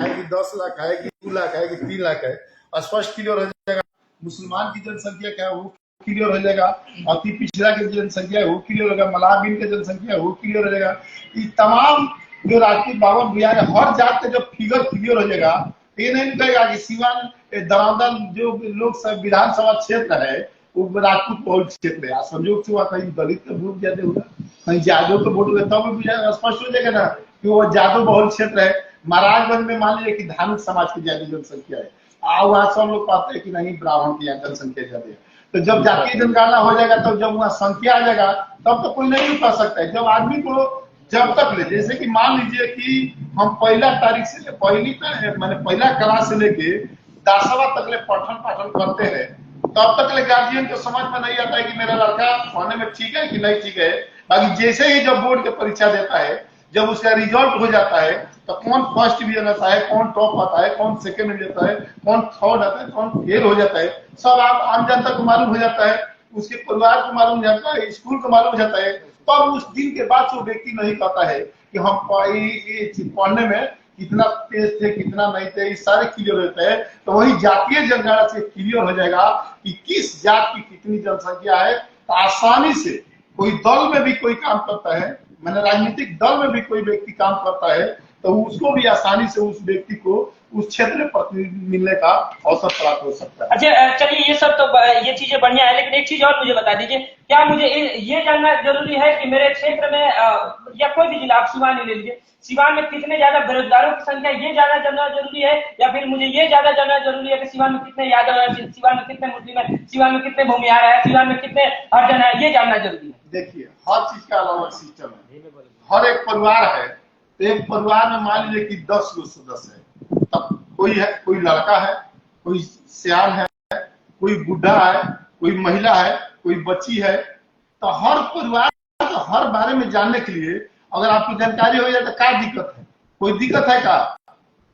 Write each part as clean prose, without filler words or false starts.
है कि 10 लाख है कि 2 लाख है कि 3 लाख है, स्पष्ट क्लियर हो जाएगा। मुसलमान की जनसंख्या क्या है वो क्लियर हो जाएगा, अति पिछड़ा की जनसंख्या है वो क्लियर होगा, मलाबिन की जनसंख्या है वो क्लियर हो जाएगा। ये तमाम जो राजपूत बावन बिहार हर जात का जब फिगर क्लियर हो जाएगा, ये नहीं कहेगा कि सिवान दरादल जो लोग विधानसभा क्षेत्र है वो राजपूत बहुल क्षेत्र है। संयोग से हुआ कहीं दलित का वोट ज्यादा होगा, कहीं जादव का वोट होगा, तब स्पष्ट हो जाएगा ना कि वो जादव बहुल क्षेत्र है। महाराजगंज में मान लीजिए कि धार्मिक समाज की ज्यादा जनसंख्या है, वहां सब लोग पाते हैं कि नहीं ब्राह्मण की यहाँ जनसंख्या ज्यादा है। तो जब जातीय जनगणना हो जाएगा तब जब वहाँ संख्या आ जाएगा तब तो कोई नहीं कर सकता है। जब आदमी को जब तक ले, जैसे कि मान लीजिए कि हम पहला तारीख से मैंने पहला क्लास से लेके 10वां तक ले पठन पाठन करते हैं, तब तक ले गार्जियन को समझ में नहीं आता है कि मेरा लड़का पढ़ने में ठीक है कि नहीं ठीक है। बाकी जैसे ही जब बोर्ड की परीक्षा देता है, जब उसका रिजल्ट हो जाता है तो कौन फर्स्ट डिवीजन आता है, कौन टॉप आता है, कौन सेकंड में जाता है, कौन थर्ड आता है, कौन फेल हो जाता है, सब आप आम जनता को मालूम हो जाता है, उसके परिवार को मालूम हो जाता है, स्कूल को मालूम हो जाता है। तब उस दिन के बाद वो व्यक्ति नहीं कहता है कि हम पढ़ने में कितना तेज थे कितना नहीं थे, ये सारे क्लियर होते हैं। तो वही जातीय जनगणना से क्लियर हो जाएगा कि किस जात की कितनी जनसंख्या है। तो आसानी से कोई दल में भी कोई काम करता है, मैंने राजनीतिक दल में भी कोई व्यक्ति काम करता है तो उसको भी आसानी से उस व्यक्ति को उस क्षेत्र में प्रतिनिधि मिलने का अवसर प्राप्त हो सकता है। अच्छा चलिए, ये सब तो ये चीजें बढ़िया है, लेकिन एक चीज और मुझे बता दीजिए, क्या मुझे ये जानना जरूरी है कि मेरे क्षेत्र में या कोई भी जिला, आप सिवान ही ले लीजिए, सिवान में कितने ज्यादा बेरोजगारों की संख्या, ये ज्यादा जानना जरूरी है, या फिर मुझे ये ज्यादा जानना जरूरी है कि सिवान में कितने यादव है, सिवान में कितने मुस्लिम है, सिवान में कितने भूमिहार है, सिवान में कितने हरिजन है, ये जानना जरूरी है? देखिए, हर चीज का अलग अलग सिस्टम है, हर एक परिवार है। तो एक परिवार में मान लीजिए कि 10 लोग सदस्य है, तब कोई है, कोई लड़का है, कोई सियान है, कोई बुढ़ा है, कोई महिला है, कोई बच्ची है। तो हर परिवार तो हर बारे में जानने के लिए अगर आपको जानकारी हो जाए तो क्या दिक्कत है? कोई दिक्कत है क्या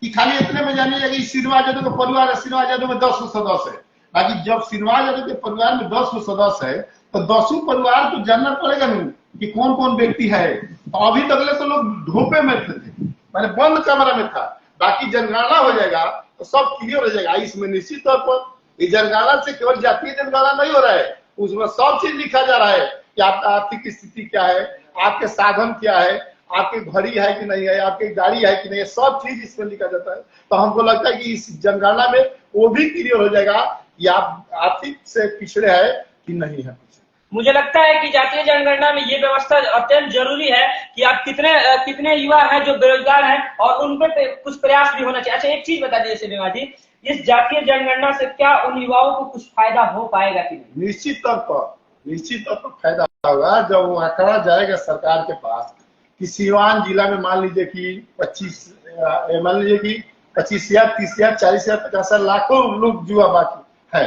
कि खाली इतने में जानिए कि श्रीनिवास यादव का परिवार है, श्रीनिवास यादव में 10 सदस्य है। बाकी जब श्रीनिवास यादव के परिवार में 10 सदस्य है तो 10 परिवार को जानना पड़ेगा नहीं कि कौन कौन व्यक्ति है। तो अभी तक तो लोग ढोपे में थे, मैंने बंद कमरा में था। बाकी जनगणना हो जाएगा तो सब क्लियर हो जाएगा। इसमें निश्चित तौर पर जनगणना से केवल जातीय जनगणना नहीं हो रहा है, उसमें सब चीज लिखा जा रहा है कि आपका आर्थिक स्थिति क्या है, आपके साधन क्या है, आपकी घड़ी है कि नहीं है, आपकी गाड़ी है कि नहीं है, सब चीज इसमें लिखा जाता है। तो हमको लगता है कि इस जनगणना में वो भी क्लियर हो जाएगा कि आप आर्थिक से पिछड़े हैं कि नहीं है। मुझे लगता है कि जातीय जनगणना में ये व्यवस्था अत्यंत जरूरी है कि आप कितने युवा हैं जो बेरोजगार हैं और उन पर कुछ प्रयास भी होना चाहिए। अच्छा एक चीज बता दीजिए श्रीनिवा जी, इस जातीय जनगणना से क्या उन युवाओं को कुछ फायदा हो पाएगा कि नहीं? निश्चित तौर पर फायदा होगा। जब वो आंकड़ा जाएगा सरकार के पास कि सिवान जिला में मान लीजिए कि 25 या 30 या 40 या 50 लाखों लोग युवा बाकी है।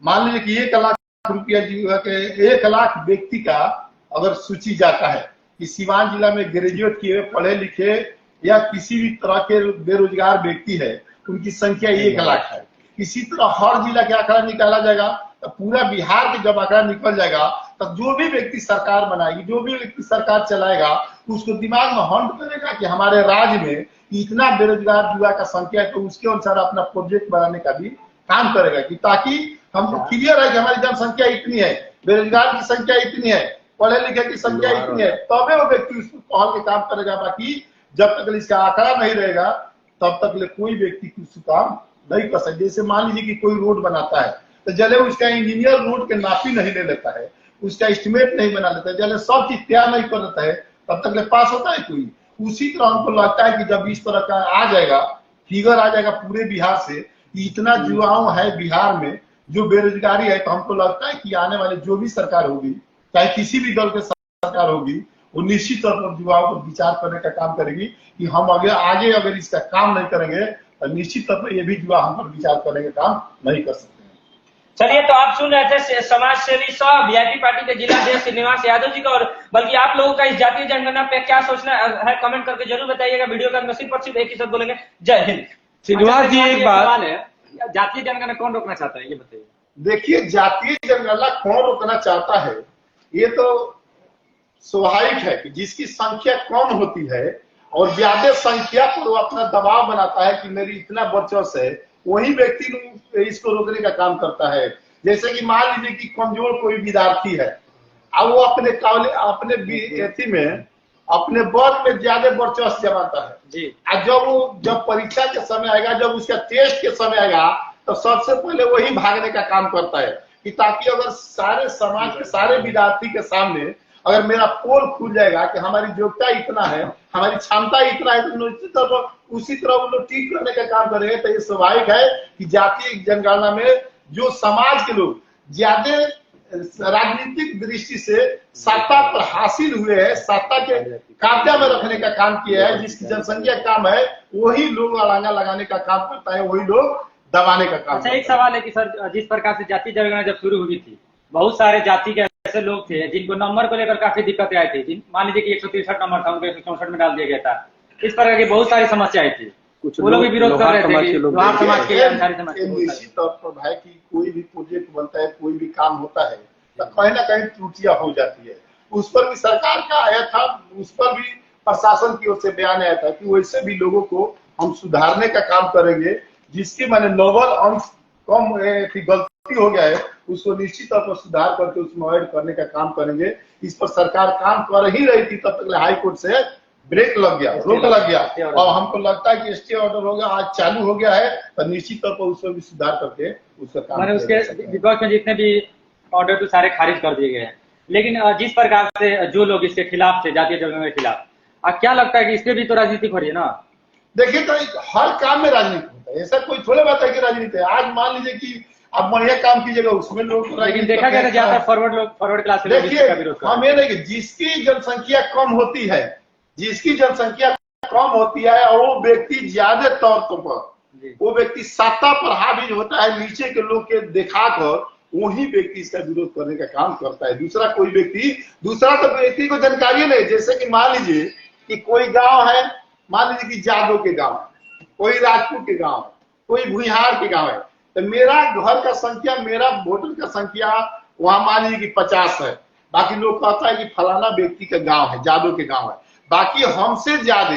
मान लीजिए कि 1 लाख रुपया युवा के 1 लाख व्यक्ति का अगर सूची जाता है कि सिवान जिला में ग्रेजुएट किए पढ़े लिखे या किसी भी तरह के बेरोजगार व्यक्ति है, उनकी संख्या 1 लाख है। इसी तरह हर जिला के आंकड़ा निकाला जाएगा तो पूरा बिहार के जब आंकड़ा निकल जाएगा तब जो भी व्यक्ति सरकार बनाएगी, जो भी व्यक्ति सरकार चलाएगा, उसको दिमाग में हंट करेगा कि हमारे राज्य में इतना बेरोजगार युवा का संख्या है, तो उसके अनुसार अपना प्रोजेक्ट बनाने का भी काम करेगा कि ताकि हमको क्लियर है कि हमारी जनसंख्या इतनी है, बेरोजगार की संख्या इतनी है, पढ़े लिखे की संख्या इतनी है, तबे वो व्यक्ति उस पहल के काम करेगा। बाकी जब तक इसका आंकड़ा नहीं रहेगा तब तक कोई व्यक्ति कुछ काम नहीं कर सकते। जैसे मान लीजिए कि कोई रोड बनाता है तो जले उसका इंजीनियर रोड के नापी नहीं ले लेता है, उसका एस्टिमेट नहीं बना लेता है, जले सब चीज तैयार नहीं कर लेता है, तब तक पास होता है कोई? उसी तरह हमको लगता है कि जब इस तरह का आ जाएगा, फिगर आ जाएगा पूरे बिहार से, इतना युवाओं है बिहार में जो बेरोजगारी है, तो हमको लगता है कि आने वाले जो भी सरकार होगी, चाहे किसी भी दल की सरकार होगी, वो निश्चित तौर पर युवाओं पर विचार करने का काम करेगी कि हम आगे अगर इसका काम नहीं करेंगे तो निश्चित तौर पर ये भी युवा हम पर विचार करने का काम नहीं कर सकते। चलिए, तो आप सुन रहे थे समाज सेवी सह वीआईपी पार्टी के जिलाध्यक्ष श्रीनिवास यादव जी का। और बल्कि आप लोगों का इस जातीय जनगणना पे क्या सोचना है कमेंट करके जरूर बताइएगा। वीडियो का मैं सिर्फ एक ही शब्द बोलेंगे, जय हिंद। श्रीनिवास जी एक बात है, जातीय जनगणना कौन रोकना चाहता है ये बताइए? देखिए, जातीय जनगणना कौन रोकना चाहता है, ये तो स्वाभाविक है कि जिसकी संख्या कम होती है और ज्यादा संख्या पर वो अपना दबाव बनाता है कि मेरी इतना वर्चस्व है, वही व्यक्ति इसको रोकने का काम करता है। जैसे कि मान लीजिए कि कमजोर कोई विद्यार्थी है, अब वो अपने एथी में अपने वर्ग में ज्यादा वर्चस्व जमाता है जी। जब परीक्षा के समय आएगा, जब उसका टेस्ट के समय आएगा, तो सबसे पहले वही भागने का काम करता है कि ताकि अगर सारे समाज के सारे विद्यार्थी के सामने अगर मेरा पोल खुल जाएगा कि हमारी योग्यता इतना है, हमारी क्षमता इतना है, तो निश्चित तौर पर उसी तरह वो लोग ठीक करने का काम करेंगे। तो ये स्वाभाविक है कि जातीय जनगणना में जो समाज के लोग ज्यादा राजनीतिक दृष्टि से सत्ता पर हासिल हुए हैं, सत्ता के कब्जा में रखने का काम किया है, जिसकी जनसंख्या कम है, वही लोग अड़ंगा लगाने का काम करता है, वही लोग दबाने का काम। अच्छा, एक सवाल है कि सर, जिस प्रकार से जातीय जनगणना जब शुरू हुई थी, बहुत सारे जाति के ऐसे लोग थे जिनको नंबर को लेकर काफी दिक्कतें आई थी। मान लीजिए कि 163 नंबर था, उनको 164 में डाल दिया गया था। इस प्रकार की बहुत सारी समस्याएं थी, वो लोग भी विरोध कर रहे थे। लोहार समाज के निश्चित तौर पर भाई की कोई भी प्रोजेक्ट बनता है, कोई भी काम होता है, तो कहीं ना कहीं त्रुटियां हो जाती है। उस पर भी सरकार का आया था, उस पर भी प्रशासन की ओर से बयान आया था कि वैसे भी लोगों को हम सुधारने का काम करेंगे, जिसके माने नोबल अंश कम गलती हो गया है उसको निश्चित तौर पर सुधार करके उसमें अवॉइड करने का काम करेंगे। इस पर सरकार काम कर ही रही थी, तब तक हाई कोर्ट से ब्रेक लग गया, रोक लग गया, और हमको लगता है कि स्टे ऑर्डर हो गया, आज चालू हो गया है, तो निश्चित तौर पर उसमें भी सुधार करके उसका काम उसके विपक्ष में जितने भी ऑर्डर तो सारे खारिज कर दिए गए हैं। लेकिन जिस प्रकार से जो लोग इसके खिलाफ थे, जातीय जनगणना के खिलाफ, क्या लगता है कि इस पे भी तो राजनीति हो रही है ना? देखिए, तो हर काम में राजनीति होता है, ऐसा कोई थोड़े बात है कि राजनीति है। आज मान लीजिए कि आप बढ़िया काम कीजिएगा, उसमें लोग, लेकिन देखा गया ज्यादा फॉरवर्ड क्लास के लोग इसका विरोध कर रहे हैं। हम ये नहीं, जिसकी जनसंख्या कम होती है, जिसकी जनसंख्या कम होती है, और वो व्यक्ति ज्यादा तौर पर वो व्यक्ति सत्ता पर हावी होता है, नीचे के लोग के दिखाकर वही व्यक्ति इसका विरोध करने का काम करता है। दूसरा कोई व्यक्ति, दूसरा तो व्यक्ति को जानकारी नहीं। जैसे कि मान लीजिए कि कोई गांव है, मान लीजिए कि जादव के गांव है, कोई राजपूत के गांव है, कोई भुइहार के गांव है, तो मेरा घर का संख्या, मेरा वोटर का संख्या वहां मान लीजिए कि 50 है, बाकी लोग कहता है कि फलाना व्यक्ति का गांव है, जादव के गांव है, बाकी हमसे ज्यादा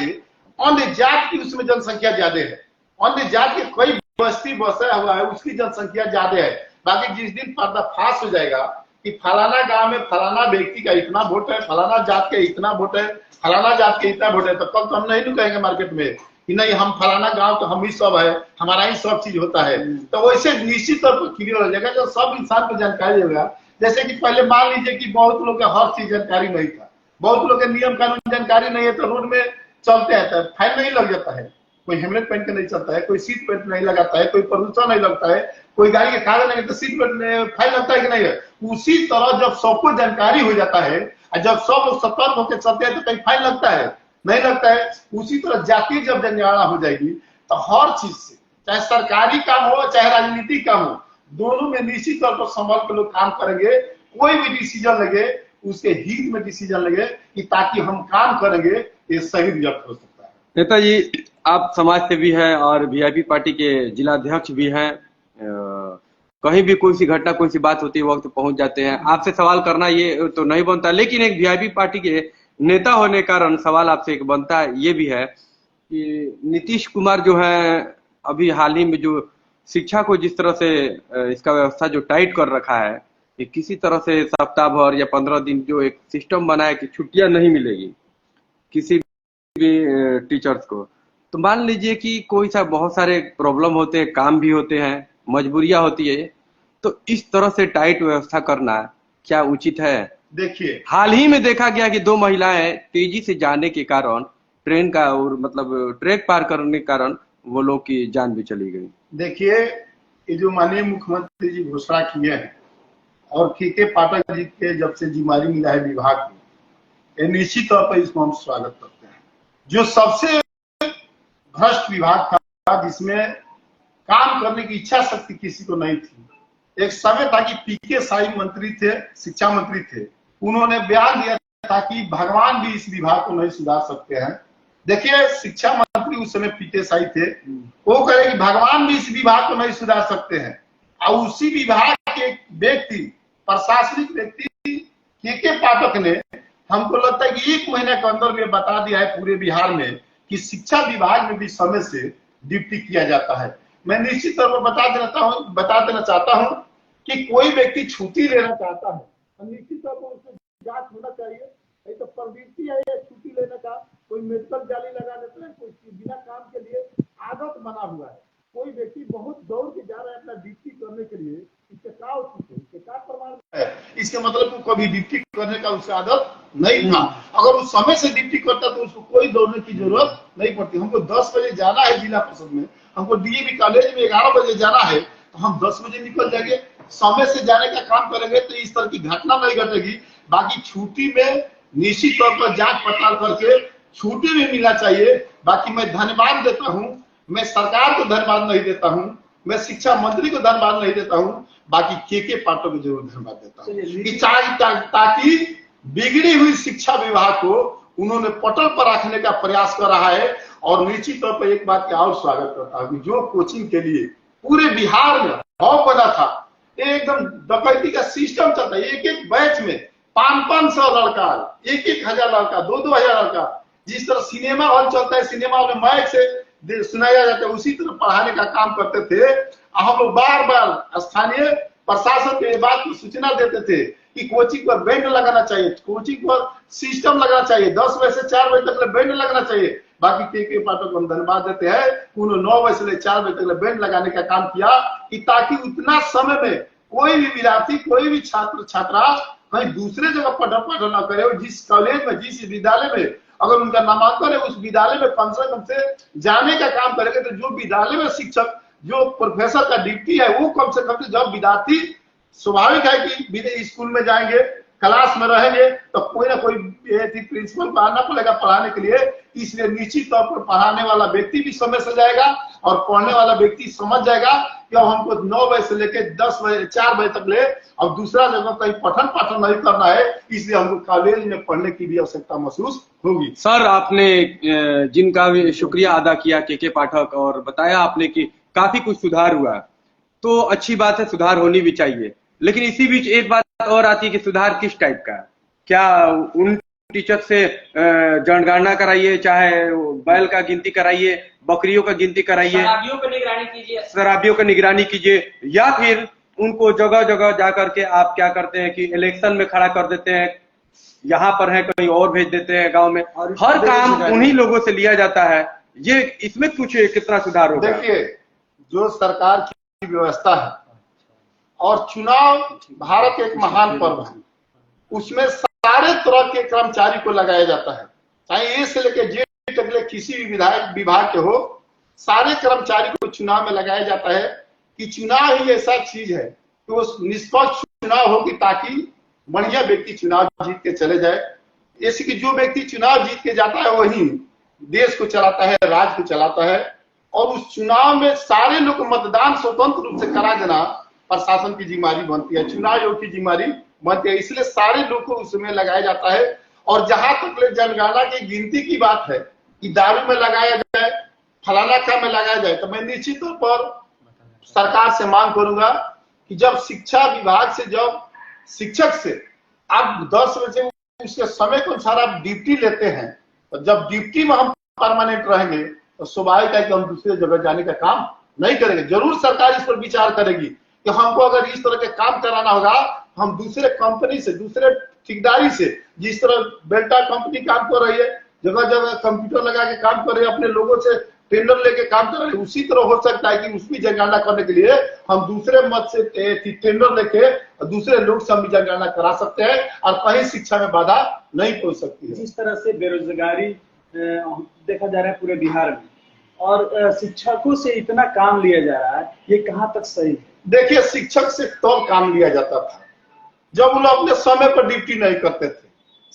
अन्य जात की उसमें जनसंख्या ज्यादा है, अन्य जात के कई बस्ती बसा हुआ है, उसकी जनसंख्या ज्यादा है। बाकी जिस दिन पर्दाफाश हो जाएगा कि फलाना गांव में फलाना व्यक्ति का इतना वोट है, फलाना जात का इतना वोट है, फलाना जात के इतना वोट है, तो कल तो हम नहीं कहेंगे मार्केट में कि नहीं हम फलाना गांव तो हम ही सब है, हमारा ही सब चीज होता है। तो वैसे निश्चित तौर पर क्लियर हो जाएगा जब सब इंसान को जानकारी होगा। जैसे कि पहले मान लीजिए कि बहुत लोग का हर चीज जानकारी नहीं था, बहुत लोग के नियम कानून जानकारी नहीं है, तो रोड में चलते हैं तो फाइन नहीं लग जाता है, कोई हेलमेट पहन के नहीं चलता है, कोई सीट बेल्ट नहीं लगाता है, कोई प्रदूषण नहीं लगता है, कोई गाड़ी के कागज नहीं तो सीट बेल्ट फाइन लगता है कि नहीं है। उसी तरह जब सबको जानकारी हो जाता है और जब सब लोग सतर्क होकर चलते हैं तो कहीं फाइन लगता है, नहीं लगता है। उसी तरह जातीय जब जनगणना हो जाएगी तो हर चीज से, चाहे सरकारी काम हो चाहे राजनीतिक काम हो, दोनों में निश्चित तौर पर संभल के लोग काम करेंगे। कोई भी डिसीजन लगे उसके हित में डिसीजन लगे कि ताकि हम काम करेंगे, ये सही रिजल्ट हो सकता है। नेताजी, आप समाज सेवी हैं और वीआईपी पार्टी के जिला अध्यक्ष भी हैं, कहीं भी कोई सी घटना कोई सी बात होती है वक्त पहुंच जाते हैं, आपसे सवाल करना ये तो नहीं बनता, लेकिन एक वीआईपी पार्टी के नेता होने के कारण सवाल आपसे एक बनता है, ये भी है कि नीतीश कुमार जो है अभी हाल ही में जो शिक्षा को जिस तरह से इसका व्यवस्था जो टाइट कर रखा है कि किसी तरह से सप्ताह भर या 15 दिन जो एक सिस्टम बना है कि छुट्टियां नहीं मिलेगी किसी भी टीचर्स को, तो मान लीजिए कि कोई सा बहुत सारे प्रॉब्लम होते हैं, काम भी होते हैं, मजबूरियां होती है, तो इस तरह से टाइट व्यवस्था करना क्या उचित है? देखिए, हाल ही में देखा गया कि 2 महिलाएं तेजी से जाने के कारण ट्रेन का और मतलब ट्रैक पार करने के कारण वो लोग की जान भी चली गई। देखिए, ये जो माननीय मुख्यमंत्री जी घोषणा किए हैं और के पाठक जी के जब से जिम्मेदारी मिला है विभाग की, ये निश्चित तौर पर इसको हम स्वागत करते हैं। जो सबसे भ्रष्ट विभाग था, जिसमें काम करने की इच्छा शक्ति किसी को नहीं थी। एक समय था कि पीके साई मंत्री थे, शिक्षा मंत्री थे, उन्होंने बयान दिया था कि भगवान भी इस विभाग को नहीं सुधार सकते हैं। देखिए, शिक्षा मंत्री उस समय पीके साई थे, वो कह रहे कि भगवान भी इस विभाग को नहीं सुधार सकते हैं, और उसी विभाग के व्यक्ति, प्रशासनिक व्यक्ति के पाठक ने हमको लगता है कि 1 महीने के अंदर में बता दिया है पूरे बिहार में कि शिक्षा विभाग में भी समय से ड्यूटी किया जाता है। मैं निश्चित तौर पर बता देना चाहता हूं कि कोई व्यक्ति छुट्टी लेना चाहता है तो निश्चित तौर पर उसको जांच होना चाहिए। नहीं तो प्रवृत्ति है ये छुट्टी लेने का, कोई मेडिकल जाली लगा देता है, कोई बिना काम के लिए आदत बना हुआ है। कोई व्यक्ति बहुत दौड़ के जा रहा है अपना ड्यूटी करने के लिए, इसके क्या उचित है, इसके क्या प्रमाण है? इसके मतलब को कभी ड्यूटी करने का उसकी आदत नहीं था। अगर उस समय से ड्यूटी करता तो उसको कोई दौड़ने की जरूरत नहीं पड़ती। हमको 10 बजे जाना है जिला परिषद में, हमको डीएवी कॉलेज में 11 बजे जाना है तो हम 10 बजे निकल जाएंगे। समय से जाने का काम करेंगे तो इस तरह की घटना नहीं घटेगी। बाकी छुट्टी में निश्चित तौर पर जांच पड़ताल करके छुट्टी भी मिलना चाहिए। बाकी मैं धन्यवाद देता हूं, मैं सरकार को धन्यवाद नहीं देता हूं, मैं शिक्षा मंत्री को धन्यवाद नहीं देता हूं, बाकी के पाठक को जरूर धन्यवाद देता हूं ताकि बिगड़ी हुई शिक्षा विभाग को उन्होंने पटल पर रखने का प्रयास कर रहा है। और निश्चित तौर पर एक बात का और स्वागत करता हूं कि जो कोचिंग के लिए पूरे बिहार में भाव बना था, एकदम डकैती का सिस्टम चलता है। एक एक बैच में 500 लड़का, 1000 लड़का, 2000 लड़का। जिस तरह सिनेमा हॉल चलता है, सिनेमा हॉल में माइक से सुनाया जाता है, उसी तरह पढ़ाने का काम करते थे। हम लोग बार बार स्थानीय प्रशासन को ये बात की सूचना देते थे कि कोचिंग पर बैंड लगाना चाहिए, कोचिंग पर सिस्टम लगाना चाहिए, 10 बजे से 4 बजे तक बैंड लगाना चाहिए। बाकी के पाठक को हम धन्यवाद देते हैं, उन्होंने 9 बजे से 4 बजे तक बैंड लगाने का काम किया कि ताकि उतना समय में कोई भी विद्यार्थी, कोई भी छात्र छात्रा कहीं दूसरे जगह पढ़ना न करे। और जिस कॉलेज में, जिस विद्यालय में अगर उनका नामांकन है, उस विद्यालय में कम से जाने का काम करेंगे तो जो विद्यालय में शिक्षक, जो प्रोफेसर का ड्यूटी है, वो कम से कम जब विद्यार्थी, स्वाभाविक है कि स्कूल में जाएंगे, क्लास में रहेंगे तो कोई ना कोई प्रिंसिपल को आना पड़ेगा पढ़ाने के लिए। इसलिए निश्चित तौर पर पढ़ाने वाला व्यक्ति भी समय से जाएगा और पढ़ने वाला व्यक्ति समझ जाएगा कि अब हमको 9 बजे से लेकर 10 बजे 4 बजे तक ले अब दूसरा जगह कहीं पठन पाठन नहीं करना है, इसलिए हमको कॉलेज में पढ़ने की भी आवश्यकता महसूस होगी। सर, आपने जिनका भी शुक्रिया अदा किया के पाठक, और बताया आपने कि काफी कुछ सुधार हुआ, तो अच्छी बात है, सुधार होनी भी चाहिए। लेकिन इसी बीच एक बात और आती है कि सुधार किस टाइप का? क्या उन टीचर से जनगणना कराइए, चाहे बैल का गिनती कराइए, बकरियों का गिनती कराइए, शराबियों पर निगरानी कीजिए, शराबियों का निगरानी कीजिए, या फिर उनको जगह जगह जा करके आप क्या करते हैं कि इलेक्शन में खड़ा कर देते हैं, यहाँ पर है कहीं और भेज देते हैं गांव में, हर काम उन्हीं लोगों से लिया जाता है। ये इसमें कुछ कितना सुधार होगा? देखिए, जो सरकार की व्यवस्था है और चुनाव भारत एक महान पर्व है, उसमें सारे तरह के कर्मचारी को लगाया जाता है, चाहे ए से लेकर जेड तक किसी भी विभाग के हो, सारे कर्मचारी को चुनाव में लगाया जाता है कि चुनाव ही ऐसा चीज है कि वो निष्पक्ष चुनाव होगी ताकि बढ़िया व्यक्ति चुनाव जीत के चले जाए। ऐसे कि जो व्यक्ति चुनाव जीत के जाता है वही देश को चलाता है, राज्य को चलाता है। और उस चुनाव में सारे लोग मतदान स्वतंत्र रूप से करा देना प्रशासन की जिम्मेदारी बनती है, चुनाव आयोग की जिम्मेदारी बनती है। इसलिए सारे लोग को उसमें लगाया जाता है। और जहां तक जनगणना की गिनती की बात है कि दारू में लगाया जाए, फलाना काम में लगाया जाए, तो मैं निश्चित तौर पर सरकार से मांग करूंगा कि जब शिक्षा विभाग से, जब शिक्षक से आप 10 बजे उसके समय को अनुसार आप ड्यूटी लेते हैं, तो जब ड्यूटी में हम परमानेंट रहेंगे तो स्वाभाविक है कि हम दूसरे जगह जाने का काम नहीं करेंगे। जरूर सरकार इस पर विचार करेगी कि हमको अगर इस तरह के काम कराना होगा, हम दूसरे कंपनी से, दूसरे ठेकेदारी से, जिस तरह बेल्टा कंपनी काम कर रही है, जगह जगह कंप्यूटर लगा के काम कर रही है, अपने लोगों से टेंडर लेके काम कर रहे हैं, उसी तरह हो सकता है कि उसकी जनगणना करने के लिए हम दूसरे मत से टेंडर लेके दूसरे लोग से भी जनगणना करा सकते हैं और कहीं शिक्षा में बाधा नहीं पहुंच सकती है। जिस तरह से बेरोजगारी देखा जा रहा है पूरे बिहार में और शिक्षकों से इतना काम लिया जा रहा है, ये कहाँ तक सही है? देखिए, शिक्षक से तब काम लिया जाता था जब उन लोग अपने समय पर ड्यूटी नहीं करते थे।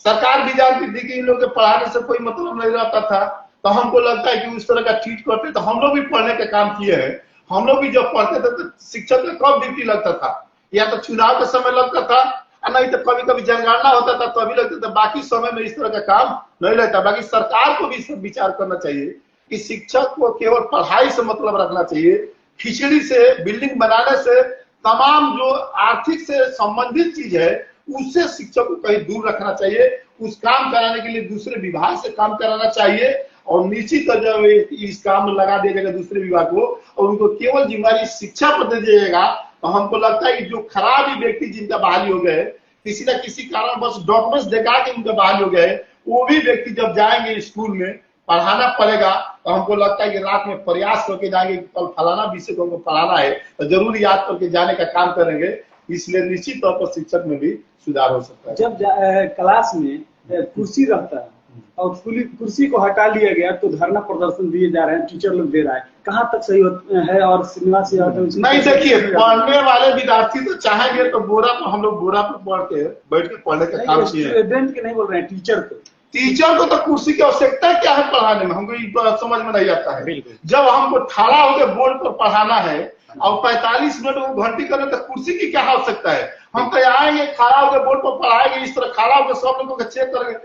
सरकार भी जानती थी कि इन लोगों के पढ़ाने से कोई मतलब नहीं रहता था, तो हमको लगता है कि उस तरह का ट्रीट करते। तो हम लोग भी पढ़ने का काम किए हैं। हम लोग भी जब पढ़ते थे तो शिक्षक का कब ड्यूटी लगता था? या तो चुनाव के समय लगता था, नहीं तो कभी कभी जनगणना होता था तभी लगता था। बाकी समय में इस तरह का काम नहीं लगता। बाकी सरकार को भी इस पर विचार करना चाहिए कि शिक्षक को केवल पढ़ाई से मतलब रखना चाहिए। खिचड़ी से, बिल्डिंग बनाने से, तमाम जो आर्थिक से संबंधित चीज है उससे शिक्षक को कहीं दूर रखना चाहिए। उस काम कराने के लिए दूसरे विभाग से काम कराना चाहिए और निश्चित जब इस काम में लगा दिया जाएगा दूसरे विभाग को और उनको केवल जिम्मेदारी शिक्षा पर दे दिया जाएगा तो हमको लगता है कि जो खराब ही व्यक्ति जिनका बहाली हो गए किसी न किसी कारण बस डॉक्यूमेंट्स दिखा के उनका बहाली हो गए वो भी व्यक्ति जब जाएंगे स्कूल में पढ़ाना पड़ेगा तो हमको लगता है कि रात में प्रयास करके जाएंगे कि कल फलाना विषय को हमको पढ़ाना है तो जरूर याद करके जाने का काम करेंगे। इसलिए निश्चित तौर पर शिक्षक में भी सुधार हो सकता है। जब क्लास में कुर्सी रहता है और कुर्सी को हटा लिया गया तो धरना प्रदर्शन दिए जा रहे हैं, टीचर लोग दे रहा है, कहाँ तक सही है और श्रीनिवास नहीं देखिए पढ़ने वाले विद्यार्थी तो चाहेंगे तो बोरा पर हम लोग बोरा पर बैठ के पढ़ने का काम किए। स्टूडेंट के नहीं बोल रहे हैं, टीचर को तो कुर्सी की आवश्यकता क्या है पढ़ाने में, हमको ये समझ में नहीं आता है। जब हमको ठाड़ा होकर बोर्ड पर पढ़ाना है और 45 मिनट वो घंटी करने तो कुर्सी की क्या आवश्यकता है। हम तो आएंगे खड़ा होकर बोर्ड पर पढ़ाएंगे, इस तरह खड़ा होकर सब लोगों को चेक करेंगे,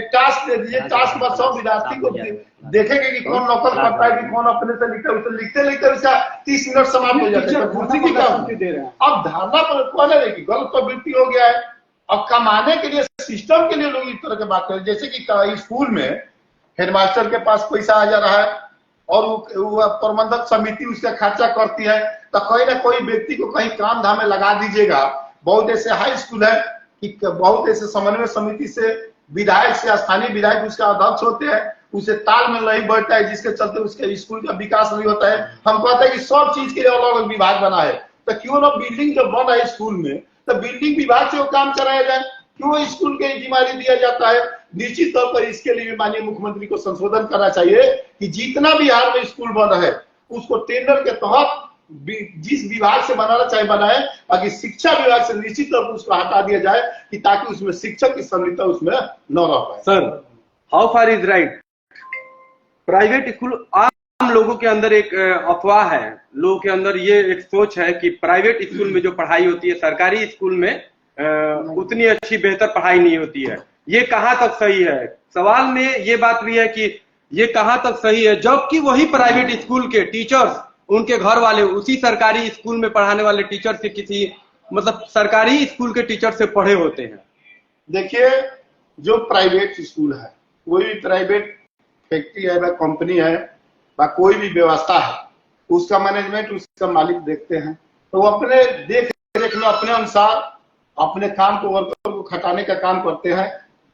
टास्क दे दीजिए, टास्क बाद सब विद्यार्थी को देखेंगे कि कौन नकल करता है कि कौन अपने से लिखता है, उसे लिखते लिखते उसका 30 मिनट समाप्त हो जाता है। कुर्सी की क्या दे रहे हैं। अब धारणा पर कौन है कि गलत प्रवृत्ति हो गया है। अब कमाने के लिए सिस्टम के लिए लोग इस तरह की बात करें, जैसे कि स्कूल में हेडमास्टर के पास पैसा आ जा रहा है और वो प्रबंधक समिति उसका खर्चा करती है तो कोई ना कोई व्यक्ति को कहीं काम धाम में लगा दीजिएगा। बहुत ऐसे हाई स्कूल है कि बहुत ऐसे समन्वय समिति से विधायक से स्थानीय विधायक उसका अध्यक्ष होते हैं, उसे तालमेल नहीं बैठता है जिसके चलते उसके स्कूल का विकास नहीं होता है। हम कहते हैं कि सब चीज के लिए अलग अलग विभाग बना है तो क्यों ना बिल्डिंग जब बन रहा है स्कूल में तो बिल्डिंग विभाग से वो काम चलाया जाए, क्यों स्कूल के जिम्मेदारी दिया जाता है। निश्चित तौर पर इसके लिए माननीय मुख्यमंत्री को संशोधन करना चाहिए कि जितना बिहार में स्कूल बन रहा है उसको टेंडर के तहत जिस विभाग से बनाना चाहे बनाए, बाकी शिक्षा विभाग से निश्चित तौर पर उसको हटा दिया जाए कि ताकि उसमें शिक्षक की संलिप्तता उसमें न रह पाए। Sir how far is right, private school आम लोगों के अंदर एक अफवाह है, लोगों के अंदर ये एक सोच है कि प्राइवेट स्कूल में जो पढ़ाई होती है सरकारी स्कूल में उतनी अच्छी बेहतर पढ़ाई नहीं होती है। ये कहाँ तक सही है? सवाल में ये बात भी है कि ये कहाँ तक सही है जबकि वही प्राइवेट स्कूल के टीचर्स उनके घर वाले उसी सरकारी स्कूल में पढ़ाने वाले टीचर से किसी मतलब सरकारी स्कूल के टीचर से पढ़े होते हैं। देखिए जो प्राइवेट स्कूल है, कोई भी प्राइवेट फैक्ट्री है या कंपनी है या कोई भी व्यवस्था है, उसका मैनेजमेंट उसका मालिक देखते हैं तो वो अपने देख रेख में अपने अनुसार अपने काम को वर्कर को खटाने का काम करते हैं।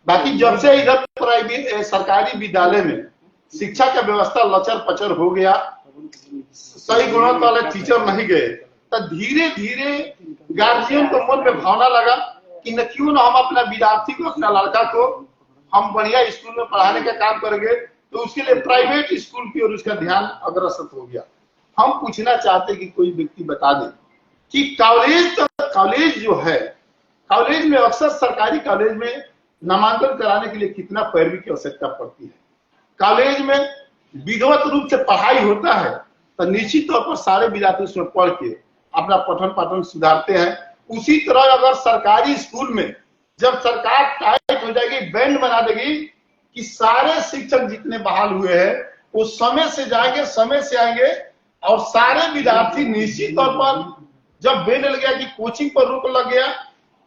बाकी जब से इधर प्राइवेट सरकारी विद्यालय में शिक्षा का व्यवस्था लचर पचर हो गया, सही गुणवत्ता वाले टीचर नहीं गए तो धीरे धीरे गार्जियन को मन में भावना लगा कि न क्यों ना हम अपना विद्यार्थी को अपना लड़का को हम बढ़िया स्कूल में पढ़ाने का काम करेंगे, तो उसके लिए प्राइवेट स्कूल की ओर उसका ध्यान अग्रसर हो गया। हम पूछना चाहते कि कोई व्यक्ति बता दे कि कॉलेज जो है, कॉलेज में अक्सर सरकारी कॉलेज में नामांकन कराने के लिए कितना पैरवी की आवश्यकता पड़ती है। कॉलेज में विधिवत रूप से पढ़ाई होता है तो निश्चित तौर पर सारे विद्यार्थी उसमें पढ़ के अपना पठन पाठन सुधारते हैं। उसी तरह अगर सरकारी स्कूल में जब सरकार टाइट हो जाएगी, बैंड बना देगी कि सारे शिक्षक जितने बहाल हुए हैं वो समय से जाएंगे, समय से आएंगे और सारे विद्यार्थी निश्चित तौर पर जब बैंड लग गया कि कोचिंग पर रोक लग गया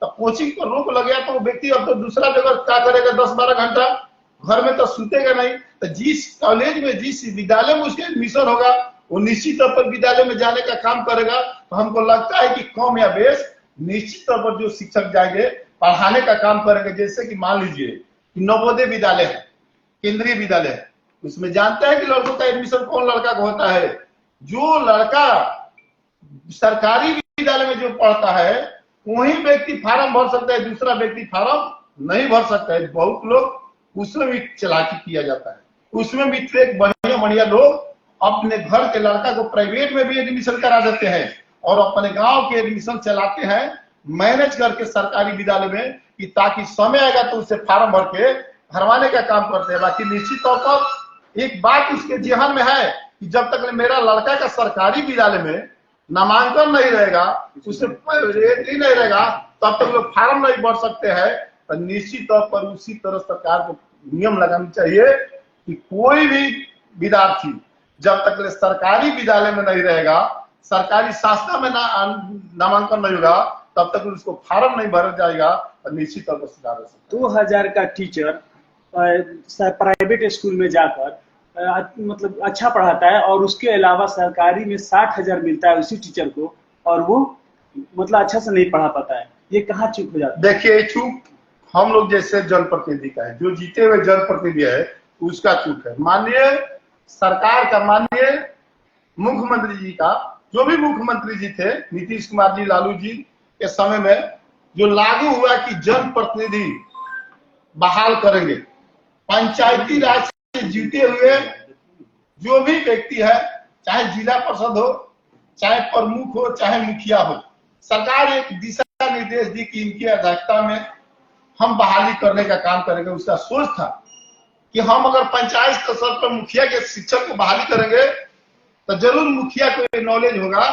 तो कोचिंग पर रोक लग गया तो व्यक्ति अब तो दूसरा जगह क्या करेगा, 10-12 घंटा घर में तो सुतेगा नहीं। तो जिस कॉलेज में जिस विद्यालय में उसका एडमिशन होगा वो निश्चित तौर पर विद्यालय में जाने का काम करेगा। तो हमको लगता है कि कम या बेस निश्चित तौर पर जो शिक्षक जाएंगे पढ़ाने का काम करेंगे। जैसे कि मान लीजिए कि नवोदय विद्यालय है, केंद्रीय विद्यालय है, उसमें जानते हैं कि लड़कों का एडमिशन कौन लड़का का होता है। जो लड़का सरकारी विद्यालय में जो पढ़ता है वही व्यक्ति फार्म भर सकता है, दूसरा व्यक्ति फार्म नहीं भर सकता है। बहुत लोग उसमें भी चालाकी किया जाता है, उसमें भी ट्रैक बढ़िया बढ़िया लोग अपने घर के लड़का को प्राइवेट में भी एडमिशन करा देते हैं और अपने गांव के एडमिशन चलाते हैं मैनेज करके सरकारी विद्यालय में कि ताकि समय आएगा तो उसे फार्म भर के भरवाने का काम करते हैं। बाकी निश्चित तौर पर एक बात उसके जेहन में है कि जब तक मेरा लड़का का सरकारी विद्यालय में नामांकन नहीं रहेगा, उसे रेट ही नहीं रहेगा, तब तक लोग फार्म नहीं भर सकते हैं। तो निश्चित तौर पर उसी तरह सरकार को नियम लगाना चाहिए कि कोई भी विद्यार्थी जब तक सरकारी विद्यालय में नहीं रहेगा, सरकारी संस्था में नामांकन नहीं होगा, तब तक उसको फार्म नहीं भरा जाएगा। और निश्चित तौर पर सुधार हो सकता 2000 का टीचर प्राइवेट स्कूल में जाकर मतलब अच्छा पढ़ाता है और उसके अलावा सरकारी में 60,000 मिलता है उसी टीचर को, और वो मतलब अच्छा से नहीं पढ़ा पाता है। ये कहाँ चूक हो जाता है? देखिए, चूक हम लोग जैसे जनप्रतिनिधि का है, जो जीते हुए जनप्रतिनिधि है उसका चूक है। माननीय सरकार का, माननीय मुख्यमंत्री जी का, जो भी मुख्यमंत्री जी थे, नीतीश कुमार जी, लालू जी के समय में जो लागू हुआ कि जनप्रतिनिधि बहाल करेंगे, पंचायती राज से जीते हुए जो भी व्यक्ति है, चाहे जिला परिषद हो, चाहे प्रमुख हो, चाहे मुखिया हो, सरकार एक दिशा निर्देश दी कि इनकी अध्यक्षता में हम बहाली करने का काम करेंगे। उसका सोच था कि हम अगर पंचायत स्तर पर मुखिया के शिक्षक को बहाली करेंगे तो जरूर मुखिया को ये नॉलेज होगा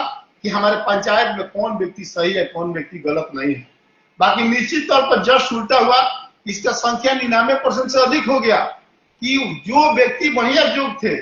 कि हमारे पंचायत में कौन व्यक्ति सही है, कौन व्यक्ति गलत नहीं है। बाकी निश्चित तौर पर जस्ट उल्टा हुआ, इसका संख्या 99% से अधिक हो गया कि जो व्यक्ति बढ़िया योग्य थे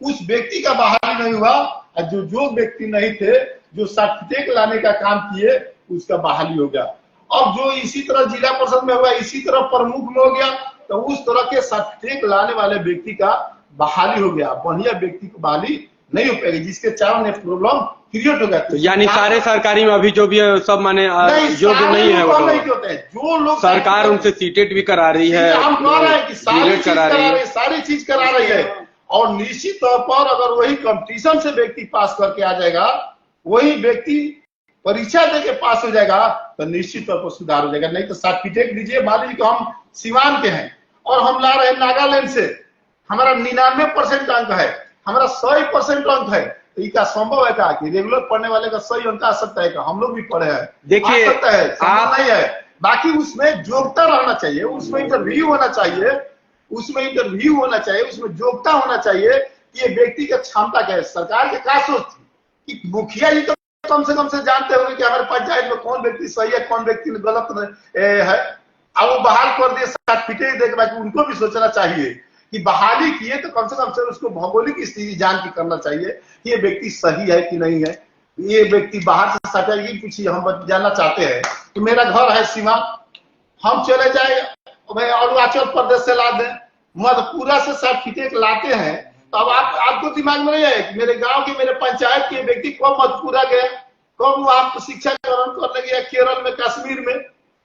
उस व्यक्ति का बहाली नहीं हुआ, और जो व्यक्ति नहीं थे, जो सर्टिफिकेट लाने का काम किए, उसका बहाली हो गया। अब जो इसी तरह जिला परिषद में हुआ, इसी तरह प्रमुख में हो गया, तो उस तरह के सर्टिफिकेट लाने वाले व्यक्ति का बहाली हो गया, बढ़िया व्यक्ति को बहाली नहीं हो पाएगी, जिसके कारण प्रॉब्लम क्रिएट हो गया। तो यानी सारे सरकारी में अभी जो भी है सब माने योग्य नहीं है, वो नहीं होते हैं। जो लोग सरकार उनसे सीटेट भी करा रही है, हम कह रहे हैं कि सारी चीज करा रही है, और निश्चित तौर पर अगर वही कंपटीशन से व्यक्ति पास करके आ जाएगा, वही व्यक्ति परीक्षा देके पास हो जाएगा, तो निश्चित तौर पर सुधार हो जाएगा। नहीं तो सर्टिफिकेट दीजिए, मान लीजिए कि हम सिवान के हैं और हम ला रहे हैं नागालैंड से, हमारा 99% अंक है, हमारा 100% अंक है, तो इसका संभव है क्या कि रेगुलर पढ़ने वाले का 100 अंक आ सकता है? हम लोग भी पढ़े हैं, देखिए, आ सकता है, संभव नहीं है। बाकी उसमें योग्यता रहना चाहिए, उसमें इंटरव्यू होना चाहिए, उसमें योग्यता होना चाहिए कि ये व्यक्ति का क्षमता क्या है। सरकार के क्या सोच थी कि मुखिया जी तो कम से जानते होंगे कि हमारे पंचायत में कौन व्यक्ति सही है, कौन व्यक्ति गलत है, अब वो बहाल कर दिए सर्टिफिकेट देकर। बाकी उनको भी सोचना चाहिए कि बहाली किए तो कम से उसको भौगोलिक स्थिति जान के करना चाहिए कि ये व्यक्ति सही है कि नहीं है। ये व्यक्ति बाहर से सर्टिफिकेट पूछिए, हम जानना चाहते हैं कि मेरा घर है सीमा, हम चले जाए अरुणाचल प्रदेश से ला दें, मधेपुरा से सर्टिफिकेट लाते हैं, तो अब आपको दिमाग में नहीं है कि मेरे गांव के, मेरे पंचायत के व्यक्ति कब मधेपुरा गए, कब वो आप शिक्षा ग्रहण करने गया केरल में, कश्मीर में,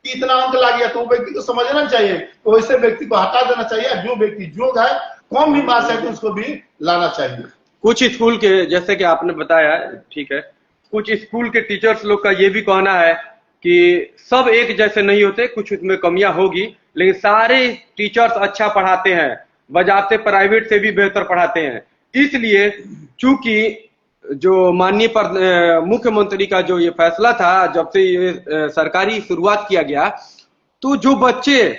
कि इतना अंक ला गया, तो वो व्यक्ति को समझना चाहिए, तो वैसे व्यक्ति को हटा देना चाहिए। जो व्यक्ति योग्य है, कम भी मार्क्स है, तो उसको भी लाना चाहिए। कुछ स्कूल के, जैसे कि आपने बताया, ठीक है, कुछ स्कूल के टीचर्स लोग का ये भी कहना है कि सब एक जैसे नहीं होते, कुछ उसमें कमियां होगी, लेकिन सारे टीचर्स अच्छा पढ़ाते हैं, बजाते प्राइवेट से भी बेहतर पढ़ाते हैं। इसलिए चूंकि जो माननीय मुख्यमंत्री का जो ये फैसला था, जब से ये सरकारी शुरुआत किया गया, तो जो बच्चे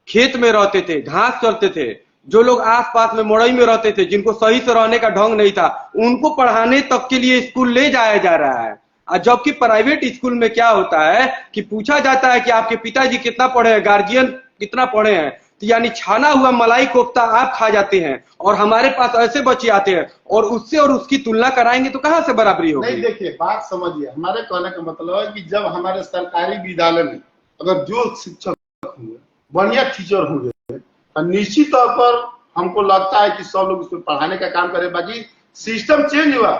खेत में रहते थे, घास चलते थे, जो लोग आसपास में मोड़ई में रहते थे, जिनको सही से रहने का ढंग नहीं था, उनको पढ़ाने तक के लिए स्कूल ले जाया जा रहा है। जबकि प्राइवेट स्कूल में क्या होता है कि पूछा जाता है कि आपके पिताजी कितना पढ़े हैं, गार्जियन कितना पढ़े हैं, तो यानी छाना हुआ मलाई कोफ्ता आप खा जाते हैं, और हमारे पास ऐसे बच्चे आते हैं और उससे और उसकी तुलना कराएंगे तो कहां से बराबरी होगी? नहीं, देखिए, बात समझिए, हमारे कहने का मतलब है कि जब हमारे सरकारी विद्यालय में अगर जो शिक्षक होंगे, बढ़िया टीचर होंगे, तो निश्चित तौर पर हमको लगता है कि सब लोग उसमें पढ़ाने का काम करें। बाकी सिस्टम चेंज हुआ,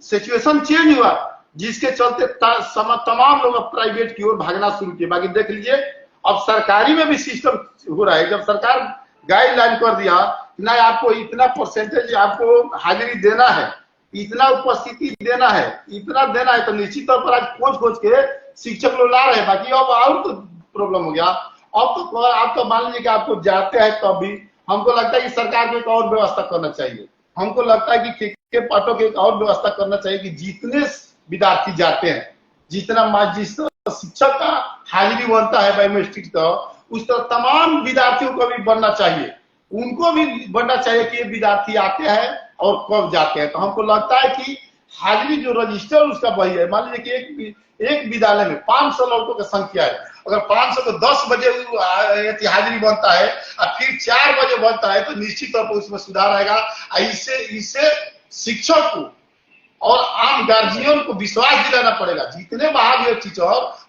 सिचुएशन चेंज हुआ, जिसके चलते तमाम लोग प्राइवेट की ओर भागना शुरू किए। बाकी देख लीजिए, अब सरकारी में भी सिस्टम हो रहा है। जब सरकार गाइडलाइन कर दिया ना, आपको इतना परसेंटेज आपको हाजिरी देना है, इतना उपस्थिति देना है, इतना देना है, तो निश्चित तौर पर आज खोज के शिक्षक लोग ला रहे हैं। बाकी अब और तो प्रॉब्लम हो गया। अब तो आप तो मान लीजिए कि आपको जाते हैं, तब भी हमको लगता है कि सरकार को एक और व्यवस्था करना चाहिए। हमको लगता है कि के पाठों की एक और व्यवस्था करना चाहिए कि जितने विद्यार्थी जाते हैं, जिस शिक्षक का हाजिरी बनता है बायोमेट्रिक, तो उस तरह तमाम विद्यार्थियों को भी बनना चाहिए, उनको भी बनना चाहिए कि ये विद्यार्थी आते हैं और कब जाते हैं। तो हमको लगता है कि हाजिरी जो रजिस्टर उसका वही है। मान लीजिए कि एक विद्यालय में 500 लड़कों की संख्या है, अगर 500 को 10 बजे हाजिरी बनता है और फिर 4 बजे बनता है, तो निश्चित तौर पर उसमें सुधार आएगा। इससे शिक्षक को और आम हम गार्जियन को विश्वास दिलाना पड़ेगा। जितने महावीर टीचर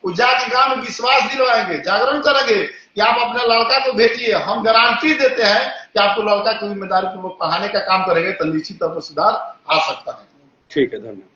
वो जाके गांव में विश्वास दिलवाएंगे, जागरण करेंगे कि आप अपने लड़का को भेजिए, हम गारंटी देते हैं कि आपको लड़का की जिम्मेदारी पूर्वक पढ़ाने का काम करेंगे तो निश्चित तौर पर सुधार आ सकता है। ठीक है, धन्यवाद।